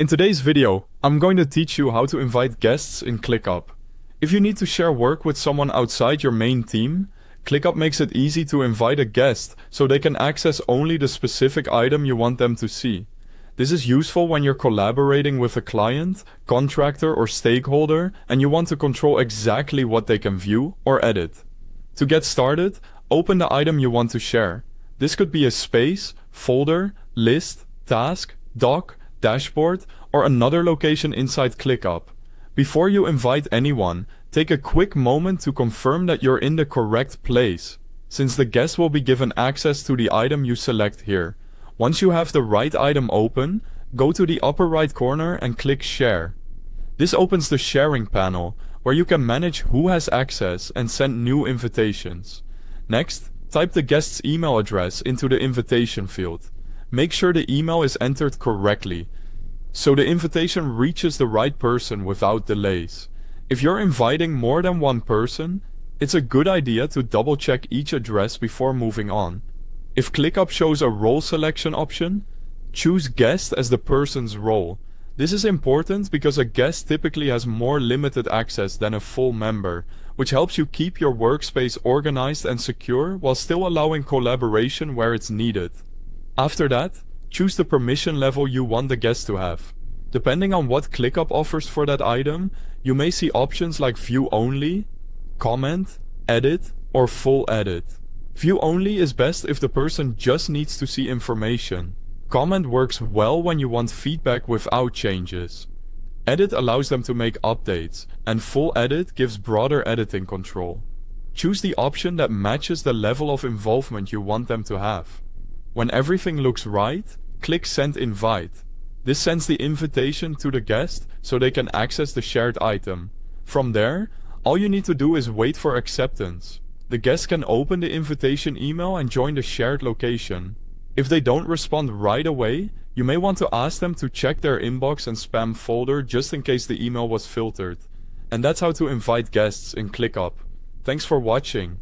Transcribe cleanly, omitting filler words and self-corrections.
In today's video, I'm going to teach you how to invite guests in ClickUp. If you need to share work with someone outside your main team, ClickUp makes it easy to invite a guest so they can access only the specific item you want them to see. This is useful when you're collaborating with a client, contractor, or stakeholder and you want to control exactly what they can view or edit. To get started, open the item you want to share. This could be a space, folder, list, task, doc, dashboard, or another location inside ClickUp. Before you invite anyone, take a quick moment to confirm that you're in the correct place, since the guest will be given access to the item you select here. Once you have the right item open, go to the upper right corner and click Share. This opens the sharing panel, where you can manage who has access and send new invitations. Next, type the guest's email address into the invitation field. Make sure the email is entered correctly, so the invitation reaches the right person without delays. If you're inviting more than one person, it's a good idea to double check each address before moving on. If ClickUp shows a role selection option, choose guest as the person's role. This is important because a guest typically has more limited access than a full member, which helps you keep your workspace organized and secure while still allowing collaboration where it's needed. After that, choose the permission level you want the guest to have. Depending on what ClickUp offers for that item, you may see options like View Only, Comment, Edit, or Full Edit. View Only is best if the person just needs to see information. Comment works well when you want feedback without changes. Edit allows them to make updates, and Full Edit gives broader editing control. Choose the option that matches the level of involvement you want them to have. When everything looks right, click Send Invite. This sends the invitation to the guest so they can access the shared item. From there, all you need to do is wait for acceptance. The guest can open the invitation email and join the shared location. If they don't respond right away, you may want to ask them to check their inbox and spam folder just in case the email was filtered. And that's how to invite guests in ClickUp. Thanks for watching.